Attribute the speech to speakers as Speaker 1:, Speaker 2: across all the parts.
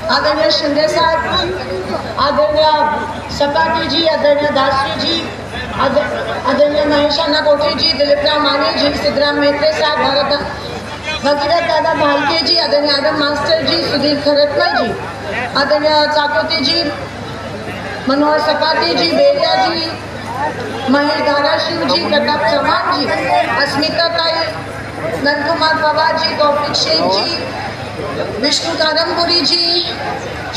Speaker 1: आदरणीय शिंदे साहब, आदरणीय सपाटी जी, आदरणीय दासरी जी, आदरणीय महेशाना कोठे जी, दिलीपराव माने जी, सिद्धराम मेहते साहब, भगीरथ दादा भालके जी, आदरणीय आदम मास्टर जी, सुधीर खरटकर जी, आदरणीय चाकोती जी, मनोहर सपाटी जी, बेरिया जी, महेश धाराशिव जी, प्रताप चौहान जी, अस्मिता ताई, नंदकुमार पवार जी, कौशिक शेख जी, विष्णु कारमपुरी जी,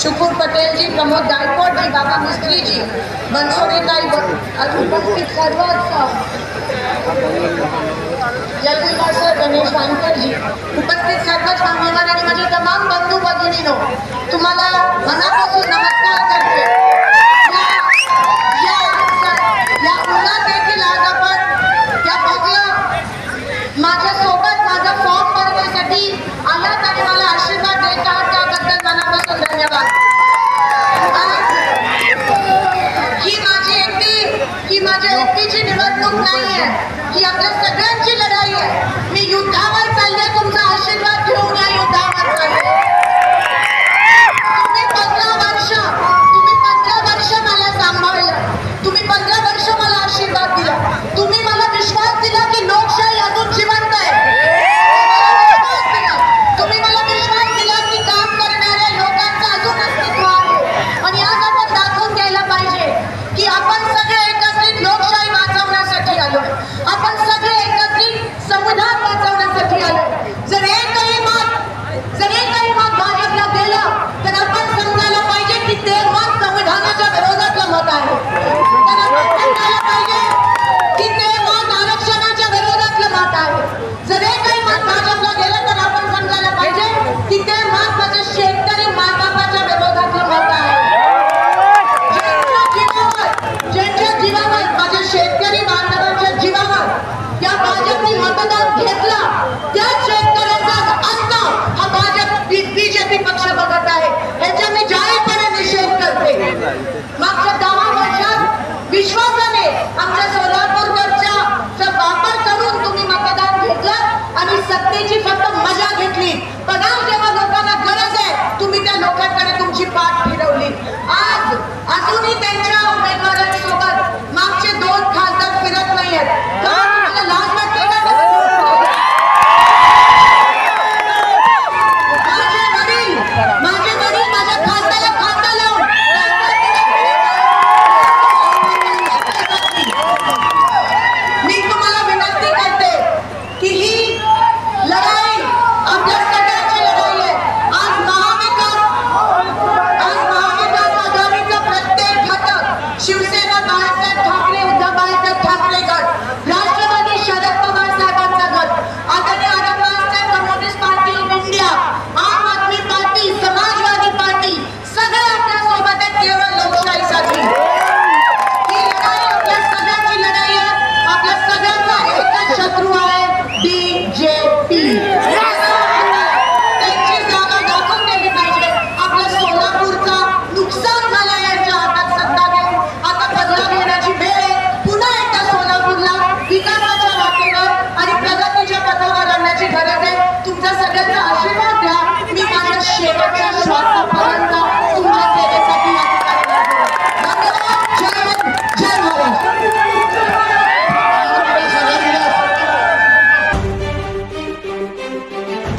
Speaker 1: शुकुर पटेल जी, प्रमोद गायकवाड जी, बाबा मिस्त्री जी, बनसोडे ताई, उपस्थित सर्व यलकुमार सर, गणेश वानकर जी, उपस्थित सर्वच मान्यवर आणि माझे तमाम बंधू भगिनीनो, तुम्हाला मनापासून नमस्कार करते. या उन्हात देखील आज आपण त्या बघलं माझ्यासोबत माझा फॉर्म भरण्यासाठी आलात आणि मला आशीर्वाद देत आहात, त्याबद्दल मनापासून धन्यवाद. ही माझ्या एकटीची निवडणूक नाही आहे, ही आपल्या सगळ्यांची लढाई आहे. मी युद्धावर चालले, तुमचा आशीर्वाद घेऊन या युद्धावर चालले. तुम्ही 15 वर्ष मला सांभाळलं, तुम्ही 15 वर्ष मला आशीर्वाद दिला, तुम्ही मला विश्वास दिला की लोकशाही अजून जिवंत आहे. तुम्ही मला विश्वास दिला की काम करणाऱ्या लोकांचं अजून अस्तित्व आहे. आणि आज आपण दाखवून द्यायला पाहिजे की आपण सगळे एकत्रित लोकशाही वाचवण्यासाठी आलो, आपण सगळे एकत्रित संविधान वाचवण्यासाठी आलो. जर एकही मत भाजपला गेलं तर आपण समजायला पाहिजे की ते मत संविधानाच्या विरोधातलं मत आहे. तर आपण समजायला पाहिजे की ते मत आरक्षणाच्या विरोधातलं मत आहे. जर एकही मत भाजपला गेलं तर आपण समजायला पाहिजे की ते मत माझ्या शेतकरी मायबापाच्या विरोधातलं मत आहे. ज्यांच्या जीवावर माझ्या शेतकरी बांधवांच्या जीवावर या भाजपने मतदान घेतलं, त्या शेतकऱ्यांचा अन्न हा भाजप बीजेपी पक्ष बघत आहे. याचा मी जाहीरपणे निषेध करते. मागच्या 10 वर्षात विश्वासाने आमच्या सोलापूरकरचा वापर करून तुम्ही मतदान घेतलं आणि सत्तेची फक्त मजा घेतली. पण आज जेव्हा लोकांना गरज आहे, तुम्ही त्या लोकांकडे तुमची पाठ